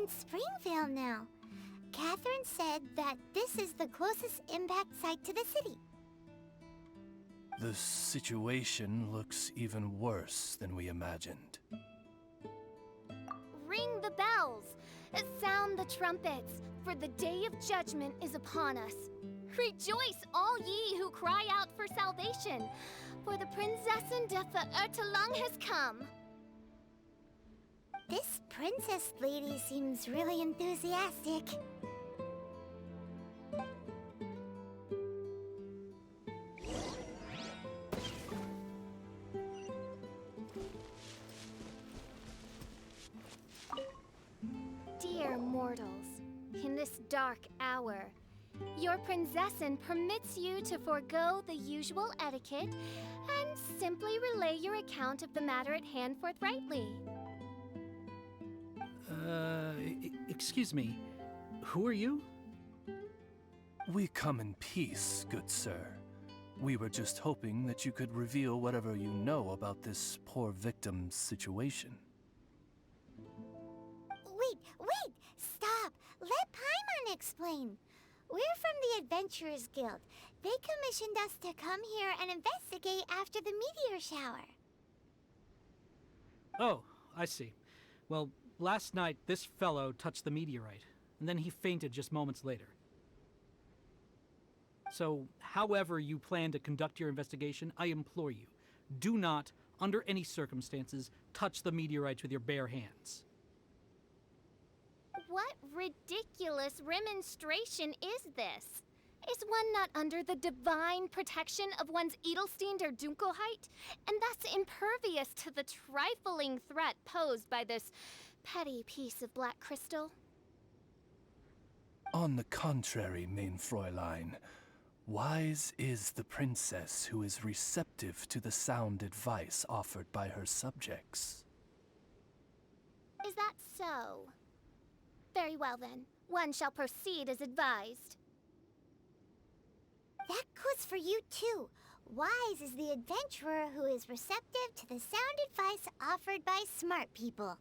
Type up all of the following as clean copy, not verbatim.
in Springvale now. Catherine said that this is the closest impact site to the city. The situation looks even worse than we imagined. Ring the bells! Sound the trumpets, for the day of judgment is upon us. Rejoice, all ye who cry out for salvation, for the Prinzessin de Verurtelang has come. This princess lady seems really enthusiastic. Dear mortals, in this dark hour, your Prinzessin permits you to forego the usual etiquette and simply relay your account of the matter at hand forthrightly. Excuse me. Who are you? We come in peace, good sir. We were just hoping that you could reveal whatever you know about this poor victim's situation. Wait! Stop! Let Paimon explain. We're from the Adventurers Guild. They commissioned us to come here and investigate after the meteor shower. Oh, I see. Well, last night this fellow touched the meteorite, and then he fainted just moments later. So, however you plan to conduct your investigation, I implore you, do not, under any circumstances, touch the meteorites with your bare hands. What ridiculous remonstration is this? Is one not under the divine protection of one's Edelstein der Dunkelheit, and thus impervious to the trifling threat posed by this petty piece of black crystal? On the contrary, main Fräulein, wise is the princess who is receptive to the sound advice offered by her subjects. Is that so? Very well then, one shall proceed as advised. That goes for you too. Wise is the adventurer who is receptive to the sound advice offered by smart people.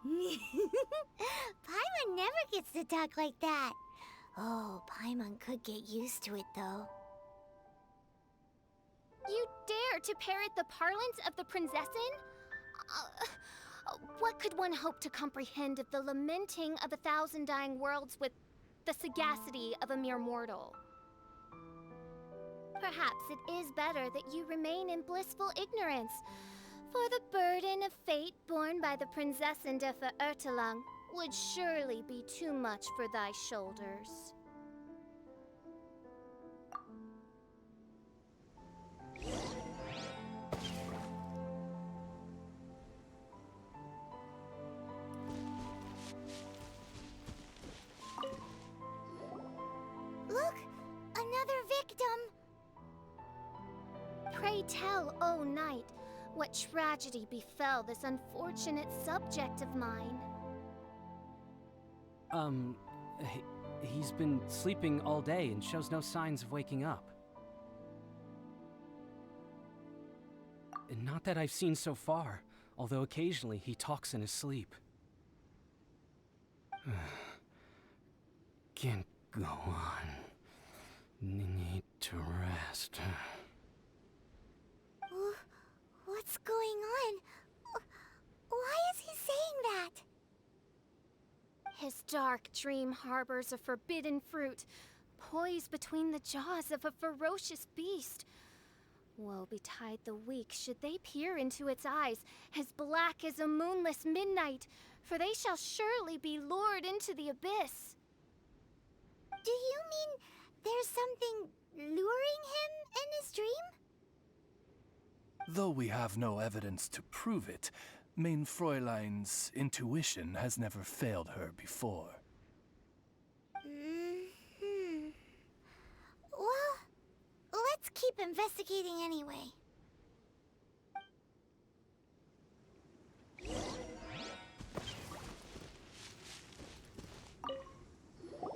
Paimon never gets to talk like that. Oh, Paimon could get used to it though. You dare to parrot the parlance of the Prinzessin? What could one hope to comprehend of the lamenting of 1,000 dying worlds with the sagacity of a mere mortal? Perhaps it is better that you remain in blissful ignorance, for the burden of fate borne by the Prinzessin de Verurtelang would surely be too much for thy shoulders. Look! Another victim! Pray tell, O knight, what tragedy befell this unfortunate subject of mine? He's been sleeping all day and shows no signs of waking up. Not that I've seen so far, although occasionally he talks in his sleep. Can't go on. Need to rest. What's going on? Why is he saying that? His dark dream harbors a forbidden fruit, poised between the jaws of a ferocious beast. Woe betide the weak should they peer into its eyes, as black as a moonless midnight, for they shall surely be lured into the abyss. Do you mean there's something luring him in his dream? Though we have no evidence to prove it, main Fräulein's intuition has never failed her before. Well, let's keep investigating anyway.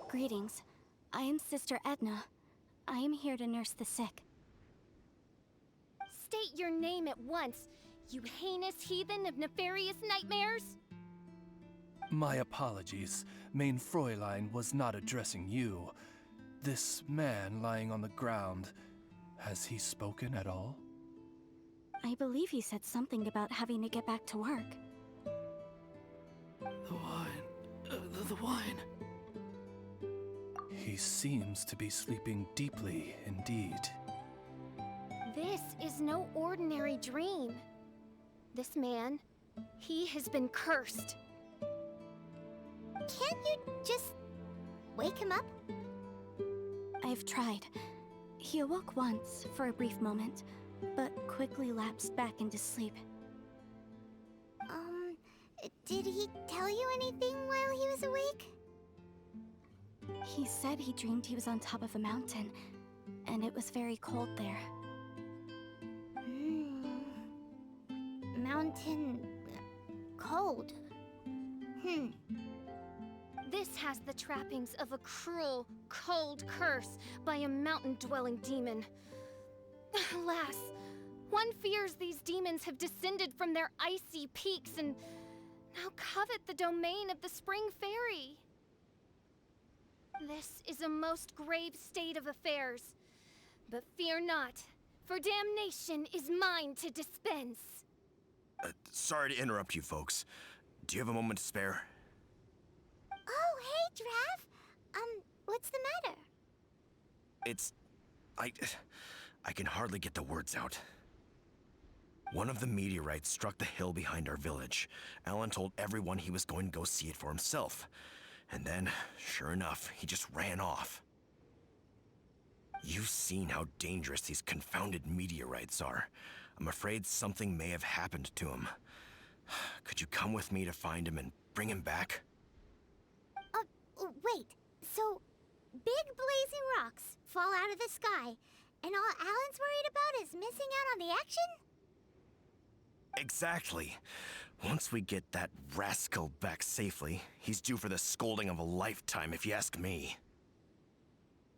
Greetings. I am Sister Edna. I am here to nurse the sick. State your name at once. you heinous heathen of nefarious nightmares? My apologies. Main Fräulein was not addressing you. This man lying on the ground, has he spoken at all? I believe he said something about having to get back to work. The wine. The wine. He seems to be sleeping deeply indeed. This is no ordinary dream. This man, he has been cursed. Can't you just wake him up? I've tried. He awoke once for a brief moment, but quickly lapsed back into sleep. Did he tell you anything while he was awake? He said he dreamed he was on top of a mountain, and it was very cold there. Mountain... cold. This has the trappings of a cruel, cold curse by a mountain-dwelling demon. Alas, one fears these demons have descended from their icy peaks and now covet the domain of the Spring Fairy. This is a most grave state of affairs. But fear not, for damnation is mine to dispense. Sorry to interrupt you folks. Do you have a moment to spare? Oh, hey, Drav. What's the matter? I can hardly get the words out. One of the meteorites struck the hill behind our village. Alan told everyone he was going to go see it for himself. And then, sure enough, he just ran off. You've seen how dangerous these confounded meteorites are. I'm afraid something may have happened to him. Could you come with me to find him and bring him back? Wait. So, big blazing rocks fall out of the sky, and all Alan's worried about is missing out on the action? Exactly. Once we get that rascal back safely, he's due for the scolding of a lifetime, if you ask me.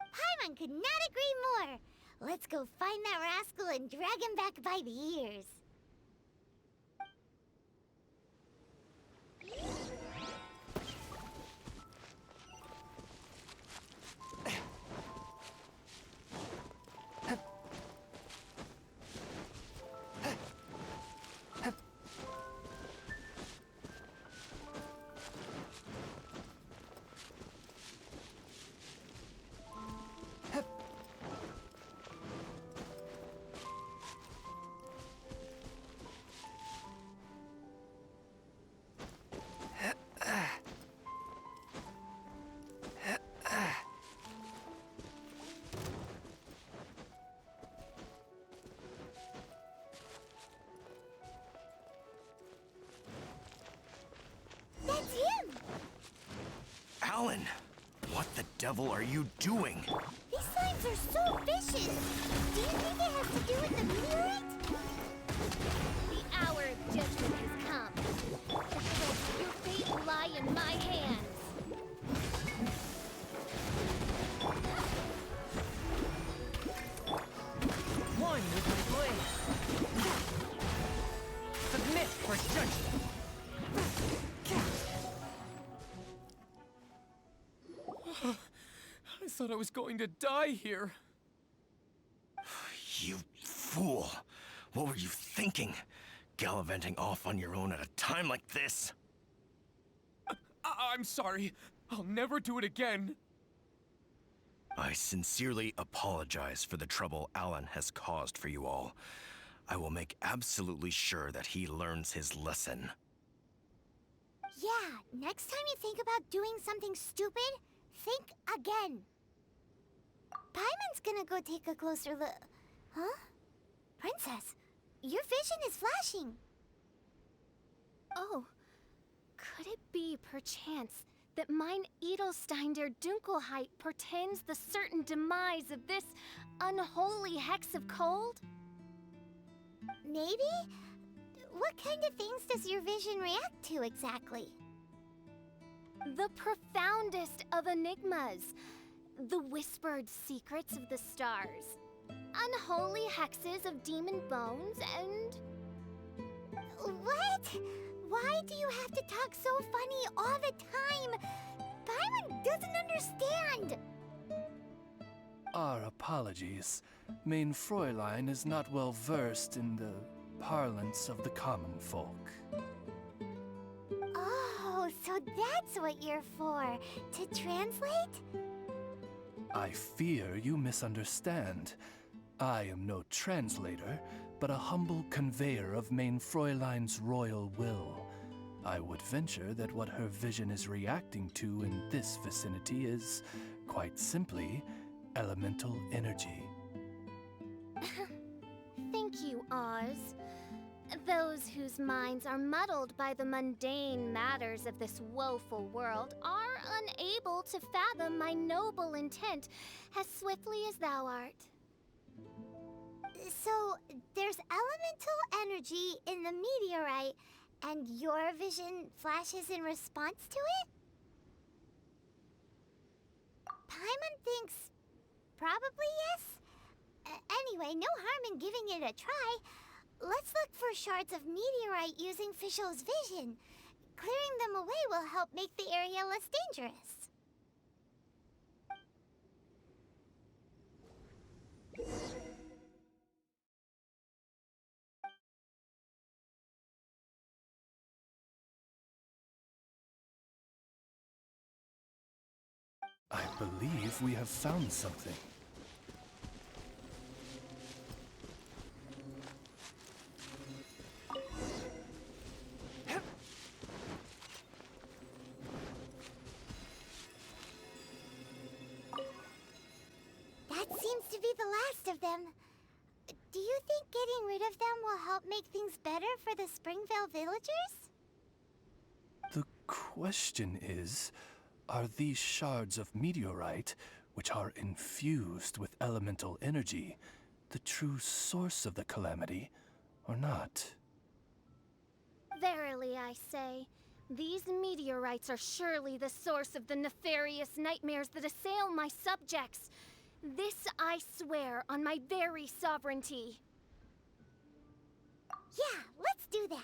Paimon could not agree more. Let's go find that rascal and drag him back by the ears. That's him! Alan! What the devil are you doing? These slimes are so vicious! Do you think it has to do with the meteorite? The hour of judgment has come. Your fate will lie in my hands. One with my blade. Submit for judgment. I thought I was going to die here. You fool! What were you thinking? Gallivanting off on your own at a time like this? I'm sorry. I'll never do it again. I sincerely apologize for the trouble Alan has caused for you all. I will make absolutely sure that he learns his lesson. Yeah, next time you think about doing something stupid, think again. Paimon's gonna go take a closer look. Huh? Princess, your vision is flashing. Oh, could it be, perchance, that mine Edelstein der Dunkelheit portends the certain demise of this unholy hex of cold? Maybe? What kind of things does your vision react to exactly? The profoundest of enigmas. The whispered secrets of the stars. Unholy hexes of demon bones and What? Why do you have to talk so funny all the time? Paimon doesn't understand. Our apologies. Main Fräulein is not well versed in the parlance of the common folk. Oh, so that's what you're for, to translate? I fear you misunderstand. I am no translator, but a humble conveyor of Main Fräulein's royal will. I would venture that what her vision is reacting to in this vicinity is, quite simply, elemental energy. Thank you, Oz. Those whose minds are muddled by the mundane matters of this woeful world are unable to fathom my noble intent as swiftly as thou art. So, there's elemental energy in the meteorite, and your vision flashes in response to it? Paimon thinks probably yes. Anyway, no harm in giving it a try. Let's look for shards of meteorite using Fischl's vision. Clearing them away will help make the area less dangerous. I believe we have found something. That seems to be the last of them. Do you think getting rid of them will help make things better for the Springvale villagers? The question is, are these shards of meteorite, which are infused with elemental energy, the true source of the calamity, or not? Verily, I say, these meteorites are surely the source of the nefarious nightmares that assail my subjects. This I swear on my very sovereignty. Yeah, let's do that.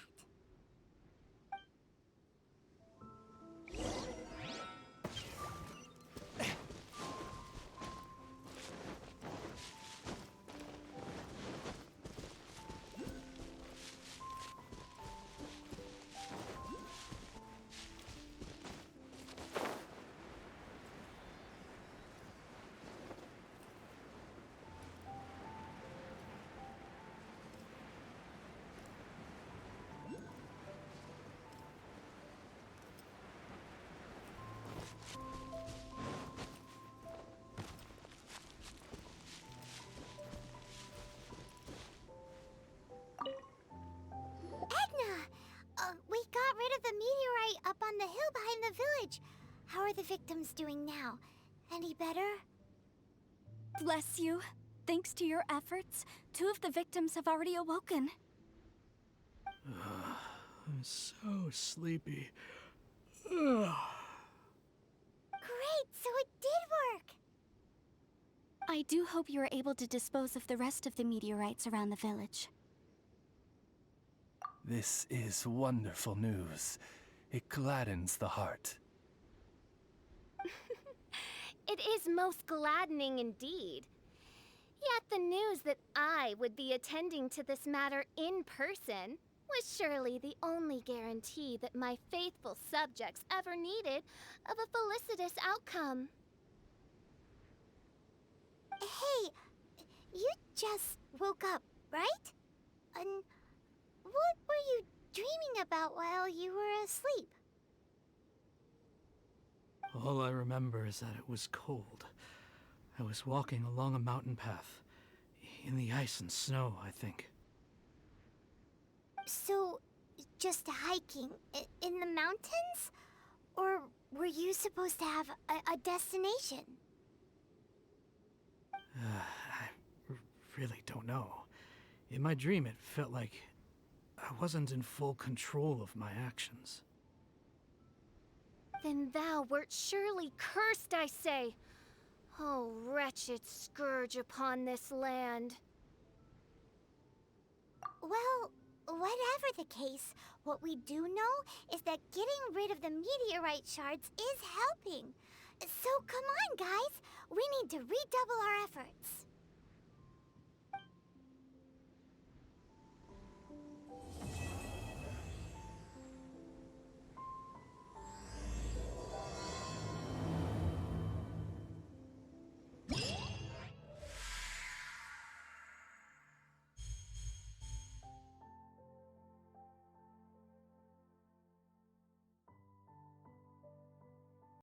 We got rid of the meteorite up on the hill behind the village. How are the victims doing now? Any better? Bless you. Thanks to your efforts, 2 of the victims have already awoken. I'm so sleepy. Great, so it did work! I do hope you are able to dispose of the rest of the meteorites around the village. This is wonderful news. It gladdens the heart. It is most gladdening indeed. Yet the news that I would be attending to this matter in person was surely the only guarantee that my faithful subjects ever needed of a felicitous outcome. Hey, you just woke up, right? And what were you dreaming about while you were asleep? All I remember is that it was cold. I was walking along a mountain path. In the ice and snow, I think. So, just hiking in the mountains? Or were you supposed to have a destination? I really don't know. In my dream, it felt like I wasn't in full control of my actions. Then thou wert surely cursed, I say. Oh, wretched scourge upon this land. Well, Whatever the case, what we do know is that getting rid of the meteorite shards is helping. So come on, guys. We need to redouble our efforts.